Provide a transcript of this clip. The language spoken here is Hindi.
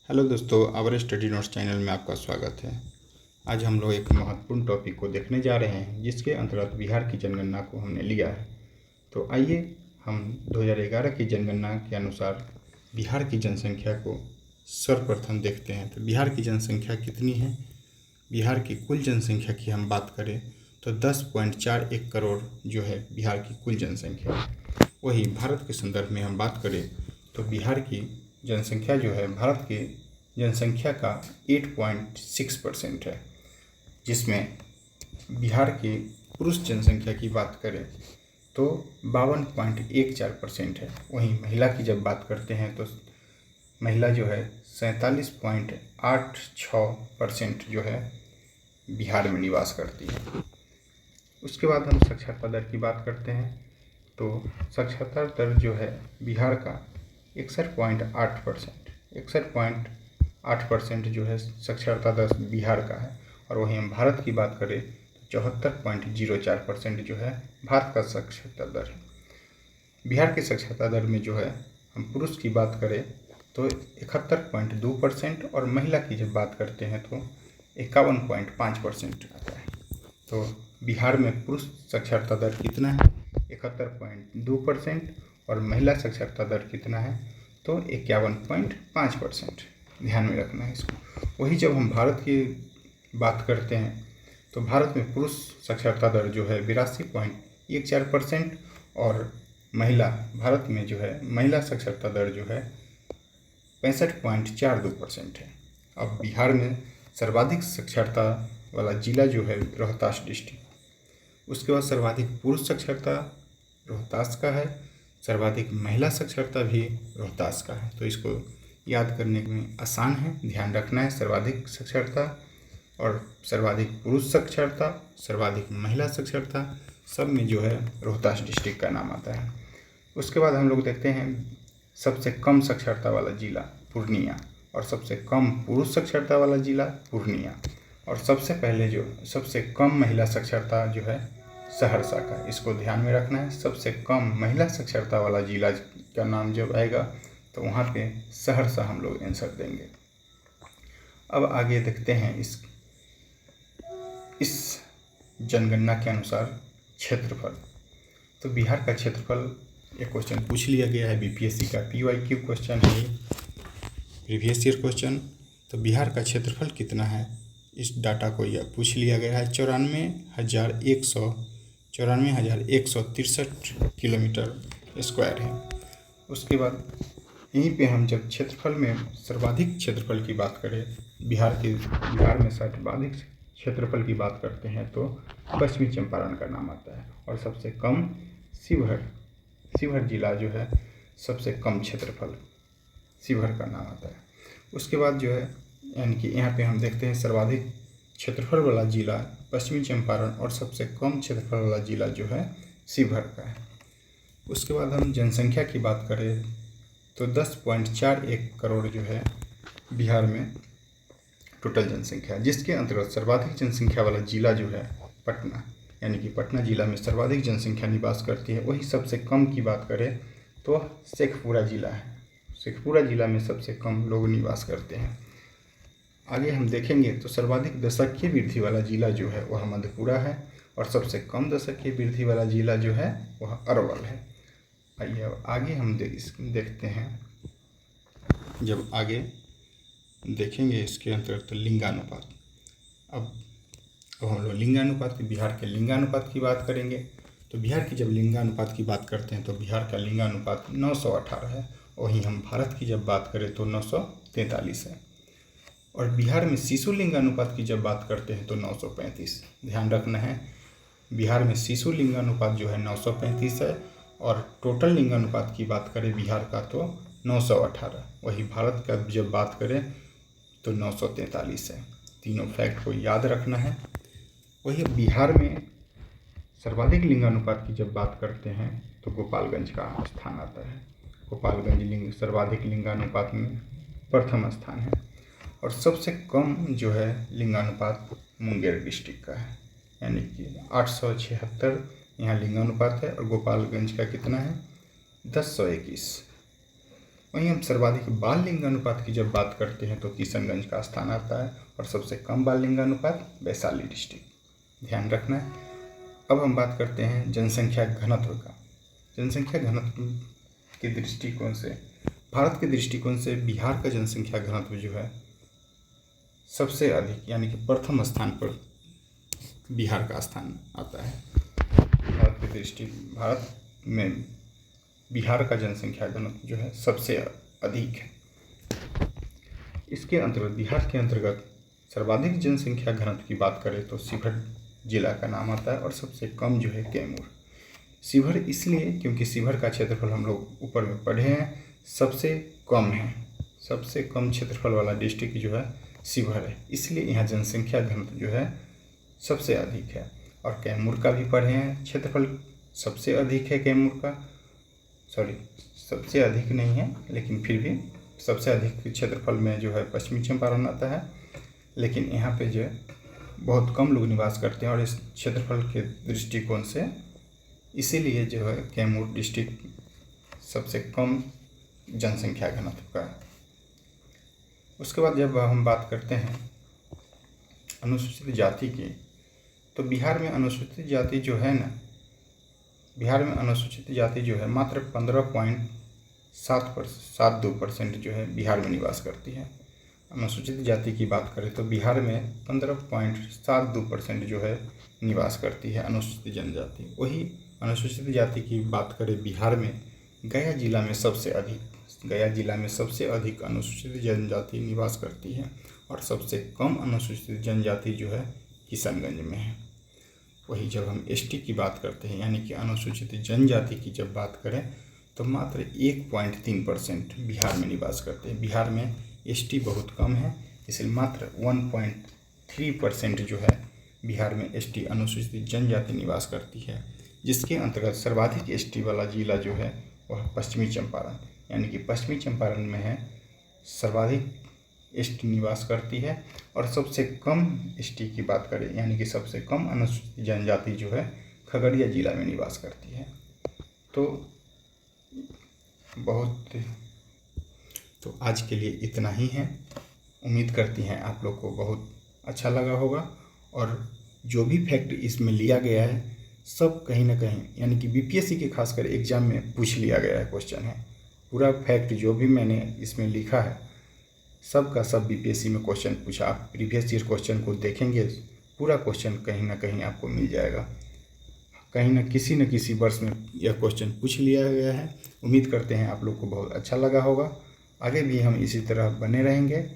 हेलो दोस्तों, आवर स्टडी नोट्स चैनल में आपका स्वागत है। आज हम लोग एक महत्वपूर्ण टॉपिक को देखने जा रहे हैं जिसके अंतर्गत बिहार की जनगणना को हमने लिया है। तो आइए हम 2011 की जनगणना के अनुसार बिहार की जनसंख्या को सर्वप्रथम देखते हैं। तो बिहार की जनसंख्या कितनी है? बिहार की कुल जनसंख्या की हम बात करें तो 10.41 करोड़ जो है बिहार की कुल जनसंख्या है। वही भारत के संदर्भ में हम बात करें तो बिहार की जनसंख्या जो है भारत की जनसंख्या का 8.6% है, जिसमें बिहार की पुरुष जनसंख्या की बात करें तो 52.14% है। वहीं महिला की जब बात करते हैं तो महिला जो है 47.86% जो है बिहार में निवास करती है। उसके बाद हम साक्षरता दर की बात करते हैं तो साक्षरता दर जो है बिहार का 61.8% जो है साक्षरता दर बिहार का है। और वहीं हम भारत की बात करें तो 74.04% जो है भारत का साक्षरता दर है। बिहार की साक्षरता दर में जो है हम पुरुष की बात करें तो 71.2% और महिला की जब बात करते हैं तो 51.5% आता है। तो बिहार में पुरुष साक्षरता दर कितना है? 71.2% और महिला साक्षरता दर कितना है? तो 51.5%। ध्यान में रखना है इसको। वही जब हम भारत की बात करते हैं तो भारत में पुरुष साक्षरता दर जो है 82.14% और भारत में जो है महिला साक्षरता दर जो है 65.42% है। अब बिहार में सर्वाधिक साक्षरता वाला जिला जो है रोहतास डिस्ट्रिक्ट। उसके बाद सर्वाधिक पुरुष साक्षरता रोहतास का है, सर्वाधिक महिला साक्षरता भी रोहतास का है। तो इसको याद करने में आसान है, ध्यान रखना है। सर्वाधिक साक्षरता और सर्वाधिक पुरुष साक्षरता, सर्वाधिक महिला साक्षरता सब में जो है रोहतास डिस्ट्रिक्ट का नाम आता है। उसके बाद हम लोग देखते हैं सबसे कम साक्षरता वाला जिला पूर्णिया और सबसे कम पुरुष साक्षरता वाला जिला पूर्णिया और सबसे पहले जो सबसे कम महिला साक्षरता जो है सहरसा का। इसको ध्यान में रखना है। सबसे कम महिला साक्षरता वाला जिला का नाम जब आएगा तो वहाँ पे सहरसा हम लोग आंसर देंगे। अब आगे देखते हैं इस जनगणना के अनुसार क्षेत्रफल। तो बिहार का क्षेत्रफल एक क्वेश्चन पूछ लिया गया है, बीपीएससी का PYQ क्वेश्चन है, प्रीवियस ईयर क्वेश्चन। तो बिहार का क्षेत्रफल कितना है इस डाटा को यह पूछ लिया गया है। 94,163 किलोमीटर स्क्वायर है। उसके बाद यहीं पे हम जब क्षेत्रफल में सर्वाधिक क्षेत्रफल की बात करें बिहार में सर्वाधिक क्षेत्रफल की बात करते हैं तो पश्चिमी चंपारण का नाम आता है और सबसे कम शिवहर जिला जो है सबसे कम क्षेत्रफल शिवहर का नाम आता है। उसके बाद जो है यानी कि यहाँ पे हम देखते हैं सर्वाधिक क्षेत्रफल वाला जिला पश्चिमी चंपारण और सबसे कम क्षेत्रफल वाला जिला जो है शिवहर का है। उसके बाद हम जनसंख्या की बात करें तो 10.41 करोड़ जो है बिहार में टोटल जनसंख्या, जिसके अंतर्गत सर्वाधिक जनसंख्या वाला जिला जो है पटना, यानी कि पटना जिला में सर्वाधिक जनसंख्या निवास करती है। वही सबसे कम की बात करें तो शेखपुरा जिला है। शेखपुरा जिला में सबसे कम लोग निवास करते हैं। आगे हम देखेंगे तो सर्वाधिक दशकीय वृद्धि वाला जिला जो है वह मधेपुरा है और सबसे कम दशकीय वृद्धि वाला जिला जो है वह अरवल है। आइए अब आगे हम देखते हैं। जब आगे देखेंगे इसके अंतर्गत लिंगानुपात। अब हम लोग लिंगानुपात की बिहार के लिंगानुपात की बात करेंगे तो बिहार की जब लिंगानुपात की बात करते हैं तो बिहार का लिंगानुपात 918 है। वहीं हम भारत की जब बात करें तो 943 है। और बिहार में शिशु लिंगानुपात की जब बात करते हैं तो 935। ध्यान रखना है, बिहार में शिशु लिंगानुपात जो है 935 है और टोटल लिंगानुपात की बात करें बिहार का तो 918। वही भारत का जब बात करें तो 943 है। तीनों फैक्ट को याद रखना है। वही बिहार में सर्वाधिक लिंगानुपात की जब बात करते हैं तो गोपालगंज का स्थान आता है। गोपालगंज सर्वाधिक लिंगानुपात में प्रथम स्थान है। और सबसे कम जो है लिंगानुपात मुंगेर डिस्ट्रिक्ट का है, यानी कि 876 यहाँ लिंगानुपात है और गोपालगंज का कितना है 1021। वहीं हम सर्वाधिक बाल लिंगानुपात की जब बात करते हैं तो किशनगंज का स्थान आता है और सबसे कम बाल लिंगानुपात वैशाली डिस्ट्रिक्ट, ध्यान रखना है। अब हम बात करते हैं जनसंख्या घनत्व का। जनसंख्या घनत्व के दृष्टिकोण से, भारत के दृष्टिकोण से बिहार का जनसंख्या घनत्व जो है सबसे अधिक, यानी कि प्रथम स्थान पर बिहार का स्थान आता है। भारत में बिहार का जनसंख्या घनत्व जो है सबसे अधिक है। इसके अंतर्गत, बिहार के अंतर्गत सर्वाधिक जनसंख्या घनत्व की बात करें तो शिवहर जिला का नाम आता है और सबसे कम जो है कैमूर। शिवहर इसलिए क्योंकि शिवहर का क्षेत्रफल हम लोग ऊपर में पढ़े हैं सबसे कम है, सबसे कम क्षेत्रफल वाला डिस्ट्रिक्ट जो है शिवहर है, इसलिए यहाँ जनसंख्या घनत्व जो है सबसे अधिक है। और कैमूर का भी पढ़े हैं, क्षेत्रफल सबसे अधिक है कैमूर का, सबसे अधिक नहीं है लेकिन फिर भी सबसे अधिक क्षेत्रफल में जो है पश्चिमी चंपारण आता है, लेकिन यहाँ पे जो है बहुत कम लोग निवास करते हैं और इस क्षेत्रफल के दृष्टिकोण से इसीलिए जो है कैमूर डिस्ट्रिक्ट सबसे कम जनसंख्या घनत्व का है। उसके बाद जब हम बात करते हैं अनुसूचित जाति की, तो बिहार में अनुसूचित जाति जो है ना, बिहार में अनुसूचित जाति जो है मात्र 15.72% जो है बिहार में निवास करती है। अनुसूचित जाति की बात करें तो बिहार में 15.72% जो है निवास करती है अनुसूचित जनजाति। वही अनुसूचित जाति की बात करें बिहार में गया जिला में सबसे अधिक अनुसूचित जनजाति निवास करती है और सबसे कम अनुसूचित जनजाति जो है किशनगंज में है। वही जब हम एसटी की बात करते हैं, यानी कि अनुसूचित जनजाति की जब बात करें तो मात्र 1.3% बिहार में निवास करते हैं। बिहार में एसटी बहुत कम है, इसलिए मात्र 1.3% जो है बिहार में एसटी अनुसूचित जनजाति निवास करती है, जिसके अंतर्गत सर्वाधिक एसटी वाला जिला जो है वह पश्चिमी चंपारण, यानी कि पश्चिमी चंपारण में है सर्वाधिक एसटी निवास करती है। और सबसे कम एसटी की बात करें, यानी कि सबसे कम अनुसूचित जनजाति जो है खगड़िया जिला में निवास करती है। तो आज के लिए इतना ही है। उम्मीद करती हैं आप लोग को बहुत अच्छा लगा होगा और जो भी फैक्ट इसमें लिया गया है सब कहीं ना कहीं, यानी कि बीपीएससी के खासकर एग्जाम में पूछ लिया गया है, क्वेश्चन है। पूरा फैक्ट जो भी मैंने इसमें लिखा है सब का सब बीपीएससी में क्वेश्चन पूछा। आप प्रीवियस ईयर क्वेश्चन को देखेंगे, पूरा क्वेश्चन कहीं ना कहीं आपको मिल जाएगा, कहीं न किसी वर्ष में यह क्वेश्चन पूछ लिया गया है। उम्मीद करते हैं आप लोग को बहुत अच्छा लगा होगा। आगे भी हम इसी तरह बने रहेंगे।